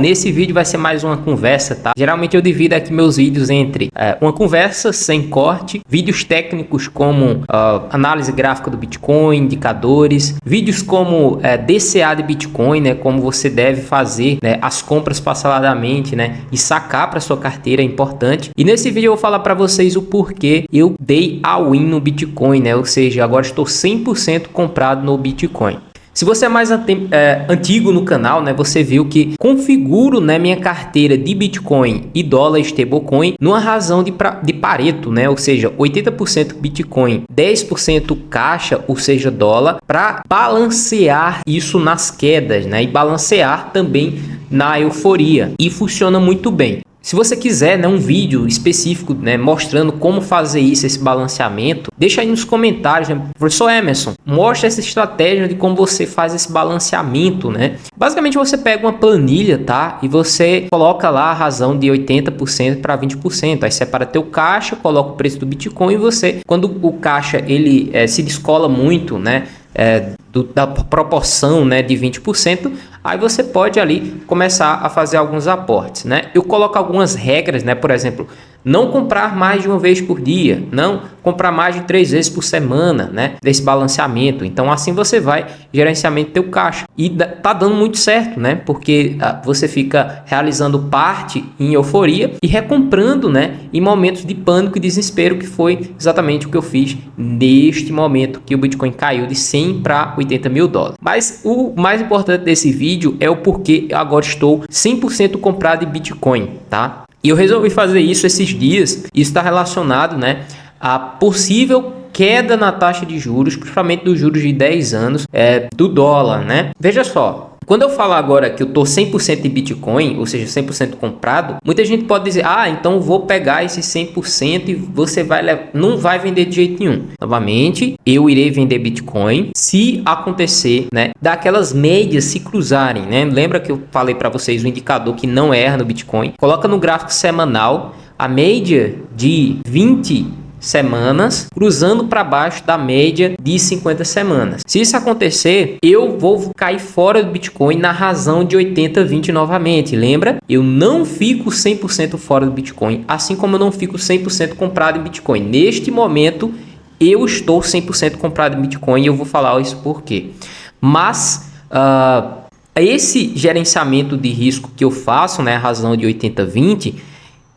nesse vídeo vai ser mais uma conversa, tá? Geralmente eu divido aqui meus vídeos entre uma conversa sem corte, vídeos técnicos como análise gráfica do Bitcoin, indicadores, vídeos como DCA de Bitcoin, né? Como você deve fazer, né, as compras parceladamente, né? E sacar para sua carteira é importante. E nesse vídeo eu vou falar para vocês o porquê eu dei all-in no Bitcoin, né? Ou seja, agora estou 100% comprado no Bitcoin. Se você é mais antigo no canal, né, você viu que configuro, né, minha carteira de Bitcoin e dólar stablecoin numa razão de Pareto, né, ou seja, 80% Bitcoin, 10% caixa, ou seja, dólar, para balancear isso nas quedas, né, e balancear também na euforia. E funciona muito bem. Se você quiser, né, um vídeo específico, né, mostrando como fazer isso, esse balanceamento, deixa aí nos comentários, né? Professor Emerson, mostra essa estratégia de como você faz esse balanceamento, né? Basicamente você pega uma planilha, tá? E você coloca lá a razão de 80% para 20%. Aí separa teu caixa, coloca o preço do Bitcoin e você, quando o caixa ele se descola muito, né? Da proporção, né, de 20%, aí você pode ali começar a fazer alguns aportes, né? Eu coloco algumas regras, né? Por exemplo, não comprar mais de uma vez por dia, não comprar mais de 3 vezes por semana, né? Desse balanceamento. Então assim você vai gerenciamento teu caixa e tá dando muito certo, né? Porque você fica realizando parte em euforia e recomprando, né, em momentos de pânico e desespero, que foi exatamente o que eu fiz neste momento que o Bitcoin caiu de 100 para 80 mil dólares. Mas o mais importante desse vídeo é o porquê eu agora estou 100% comprado em Bitcoin, tá? E eu resolvi fazer isso esses dias. Isso está relacionado, né, a possível queda na taxa de juros, principalmente dos juros de 10 anos do dólar, né? Veja só. Quando eu falar agora que eu estou 100% em Bitcoin, ou seja, 100% comprado, muita gente pode dizer, então vou pegar esse 100% e você não vai vender de jeito nenhum. Novamente, eu irei vender Bitcoin se acontecer, né, daquelas médias se cruzarem, né? Lembra que eu falei para vocês o indicador que não erra no Bitcoin? Coloca no gráfico semanal a média de 20 semanas cruzando para baixo da média de 50 semanas. Se isso acontecer, eu vou cair fora do Bitcoin na razão de 80-20 novamente. Lembra? Eu não fico 100% fora do Bitcoin, assim como eu não fico 100% comprado em Bitcoin. Neste momento, eu estou 100% comprado em Bitcoin e eu vou falar isso por quê. Mas esse gerenciamento de risco que eu faço, né, a razão de 80-20,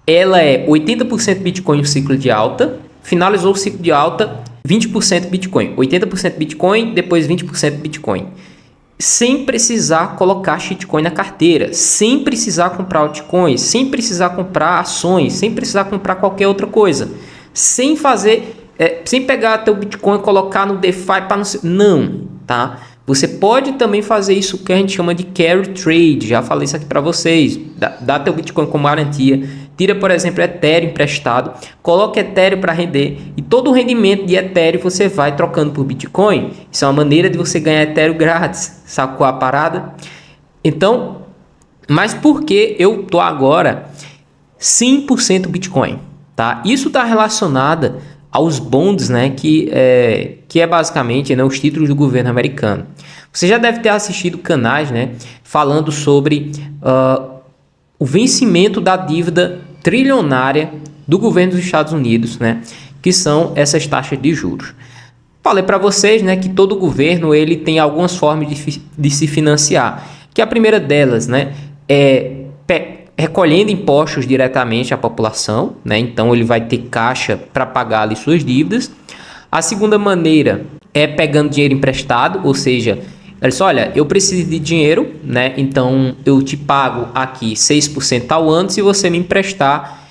ela é 80% Bitcoin no ciclo de alta. Finalizou o ciclo de alta, 20% Bitcoin, 80% Bitcoin, depois 20% Bitcoin. Sem precisar colocar shitcoin na carteira, sem precisar comprar altcoins, sem precisar comprar ações, sem precisar comprar qualquer outra coisa. Sem fazer, sem pegar teu Bitcoin e colocar no DeFi para não, tá? Você pode também fazer isso que a gente chama de carry trade. Já falei isso aqui para vocês. Dá teu Bitcoin como garantia. Tira, por exemplo, Ethereum emprestado. Coloca Ethereum para render. E todo o rendimento de Ethereum você vai trocando por Bitcoin. Isso é uma maneira de você ganhar Ethereum grátis. Sacou a parada? Então, mas por que eu tô agora 100% Bitcoin? Tá? Isso está relacionado aos bonds, né, que é basicamente, né, os títulos do governo americano. Você já deve ter assistido canais, né, falando sobre o vencimento da dívida trilionária do governo dos Estados Unidos, né, que são essas taxas de juros. Falei para vocês, né, que todo governo ele tem algumas formas de se financiar, que a primeira delas, né, é recolhendo impostos diretamente à população, né? Então ele vai ter caixa para pagar ali suas dívidas. A segunda maneira é pegando dinheiro emprestado, ou seja, ele diz, olha, eu preciso de dinheiro, né? Então eu te pago aqui 6% ao ano se você me emprestar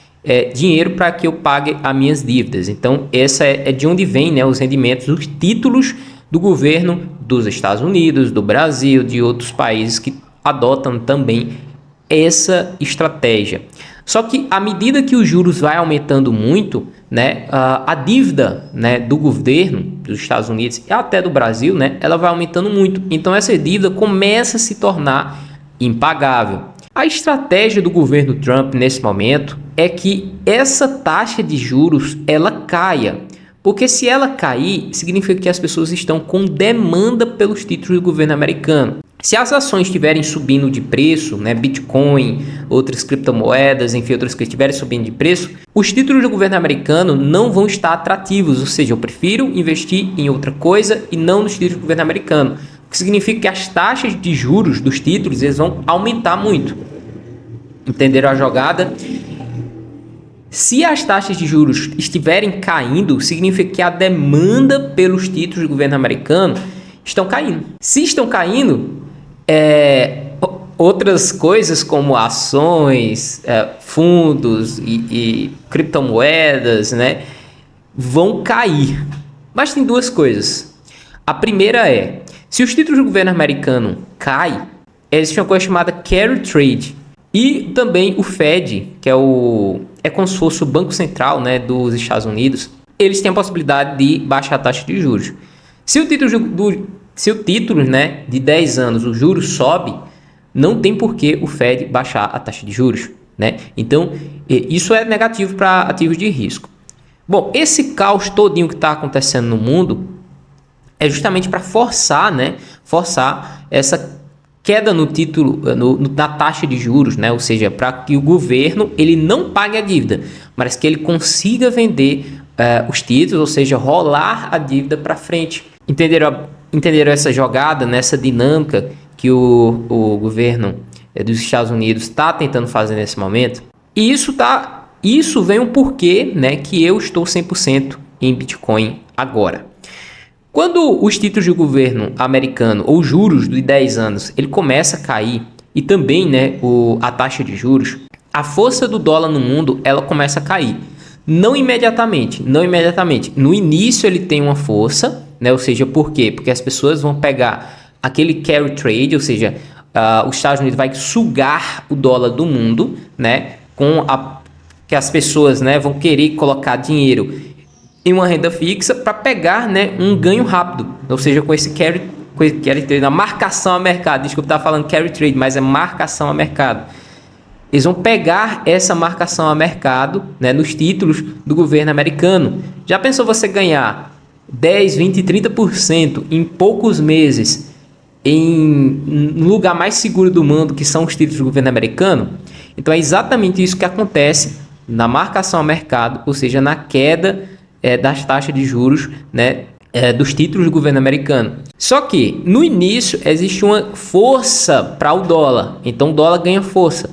dinheiro para que eu pague as minhas dívidas. Então essa é de onde vem, né, os rendimentos, os títulos do governo dos Estados Unidos, do Brasil, de outros países que adotam também essa estratégia. Só que à medida que os juros vai aumentando muito, né, a dívida, né, do governo dos Estados Unidos e até do Brasil, né, ela vai aumentando muito. Então essa dívida começa a se tornar impagável. A estratégia do governo Trump nesse momento é que essa taxa de juros ela caia. Porque se ela cair, significa que as pessoas estão com demanda pelos títulos do governo americano. Se as ações estiverem subindo de preço, né, Bitcoin, outras criptomoedas, enfim, outras que estiverem subindo de preço, os títulos do governo americano não vão estar atrativos, ou seja, eu prefiro investir em outra coisa e não nos títulos do governo americano, o que significa que as taxas de juros dos títulos eles vão aumentar muito. Entenderam a jogada? Se as taxas de juros estiverem caindo, significa que a demanda pelos títulos do governo americano estão caindo. Se estão caindo, outras coisas como ações, fundos e criptomoedas, né, vão cair. Mas tem duas coisas. A primeira é, se os títulos do governo americano caem, existe uma coisa chamada carry trade. E também o Fed, que é como se fosse o Banco Central, né, dos Estados Unidos, eles têm a possibilidade de baixar a taxa de juros. Se o título, né, de 10 anos, o juros sobe, não tem por que o Fed baixar a taxa de juros, né? Então, isso é negativo para ativos de risco. Bom, esse caos todinho que está acontecendo no mundo é justamente para forçar essa queda no título, na taxa de juros, né? Ou seja, para que o governo ele não pague a dívida, mas que ele consiga vender os títulos, ou seja, rolar a dívida para frente. Entenderam essa jogada, nessa dinâmica que o governo dos Estados Unidos está tentando fazer nesse momento? E isso vem um porquê, né, que eu estou 100% em Bitcoin agora. Quando os títulos do governo americano, ou juros de 10 anos, ele começa a cair, e também, né, a taxa de juros, a força do dólar no mundo, ela começa a cair. Não imediatamente. No início ele tem uma força, né, ou seja, por quê? Porque as pessoas vão pegar aquele carry trade, ou seja, os Estados Unidos vai sugar o dólar do mundo, né, que as pessoas, né, vão querer colocar dinheiro em uma renda fixa para pegar, né, um ganho rápido, ou seja, com esse carry trade, a marcação a mercado. Desculpa estar falando carry trade, mas é marcação a mercado. Eles vão pegar essa marcação a mercado, né, nos títulos do governo americano. Já pensou você ganhar 10, 20, 30% em poucos meses no lugar mais seguro do mundo, que são os títulos do governo americano? Então é exatamente isso que acontece na marcação a mercado, ou seja, na queda das taxas de juros, né, dos títulos do governo americano. Só que no início existe uma força para o dólar, então o dólar ganha força.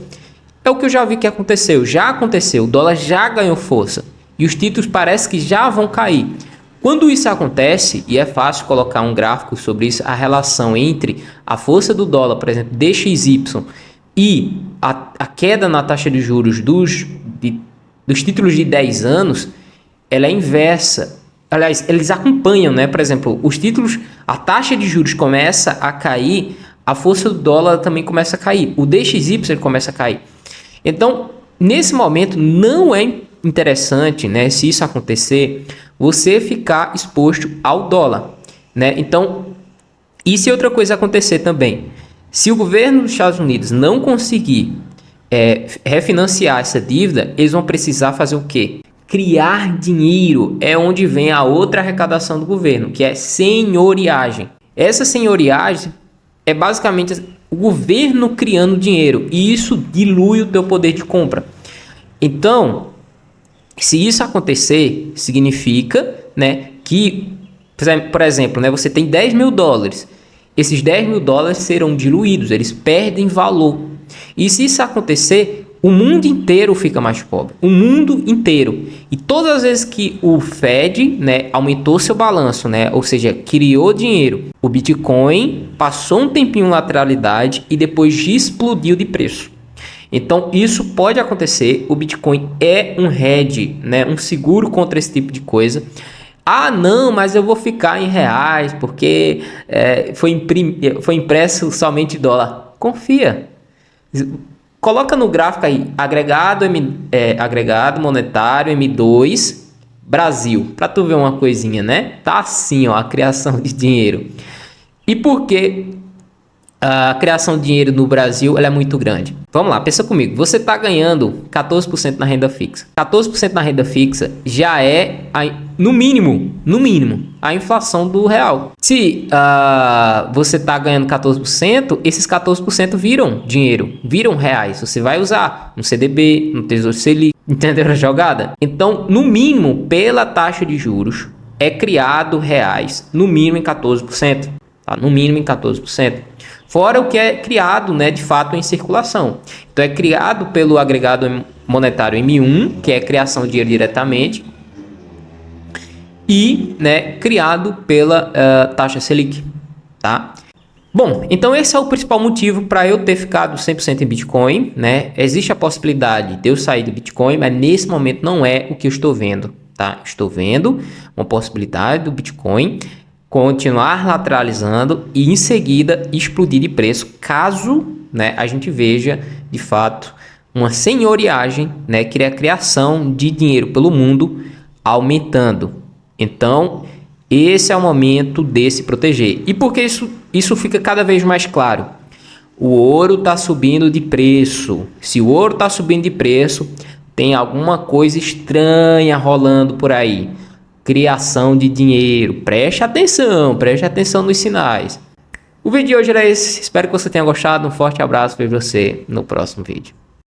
É o que eu já vi que aconteceu, o dólar já ganhou força e os títulos parece que já vão cair. Quando isso acontece, e é fácil colocar um gráfico sobre isso, a relação entre a força do dólar, por exemplo, DXY, e a queda na taxa de juros dos títulos de 10 anos, ela é inversa. Aliás, eles acompanham, né? Por exemplo, os títulos, a taxa de juros começa a cair, a força do dólar também começa a cair. O DXY ele começa a cair. Então, nesse momento, não é interessante, né, se isso acontecer, você ficar exposto ao dólar, né? Então, e se outra coisa acontecer também? Se o governo dos Estados Unidos não conseguir refinanciar essa dívida, eles vão precisar fazer o quê? Criar dinheiro. É onde vem a outra arrecadação do governo, que é senhoriagem. Essa senhoriagem é basicamente o governo criando dinheiro, e isso dilui o teu poder de compra. Então, se isso acontecer, significa, né, que, por exemplo, né, você tem 10 mil dólares. Esses 10 mil dólares serão diluídos, eles perdem valor. E se isso acontecer, o mundo inteiro fica mais pobre. O mundo inteiro. E todas as vezes que o Fed, né, aumentou seu balanço, né, ou seja, criou dinheiro, o Bitcoin passou um tempinho em lateralidade e depois explodiu de preço. Então, isso pode acontecer. O Bitcoin é um hedge, né, um seguro contra esse tipo de coisa. Ah, não, mas eu vou ficar em reais porque foi impresso somente dólar. Confia. Coloca no gráfico aí, agregado monetário M2 Brasil, para tu ver uma coisinha, né? Tá assim, ó, a criação de dinheiro. E por que a criação de dinheiro no Brasil ela é muito grande. Vamos lá, pensa comigo. Você está ganhando 14% na renda fixa. 14% na renda fixa já é, no mínimo, a inflação do real. Se você está ganhando 14%, esses 14% viram dinheiro, viram reais. Você vai usar no CDB, no Tesouro Selic. Entenderam a jogada? Então, no mínimo, pela taxa de juros, é criado reais, no mínimo em 14%. Tá? No mínimo em 14%. Fora o que é criado, né, de fato, em circulação. Então, é criado pelo agregado monetário M1, que é criação de dinheiro diretamente, e, né, criado pela taxa Selic. Tá? Bom, então esse é o principal motivo para eu ter ficado 100% em Bitcoin, né? Existe a possibilidade de eu sair do Bitcoin, mas nesse momento não é o que eu estou vendo, tá? Estou vendo uma possibilidade do Bitcoin continuar lateralizando e em seguida explodir de preço, caso, né, a gente veja de fato uma senhoriagem, né, que é a criação de dinheiro pelo mundo aumentando. Então, esse é o momento de se proteger. E por que isso fica cada vez mais claro? O ouro está subindo de preço. Se o ouro está subindo de preço, tem alguma coisa estranha rolando por aí. Criação de dinheiro. Preste atenção nos sinais. O vídeo de hoje era esse. Espero que você tenha gostado. Um forte abraço. Vejo você no próximo vídeo.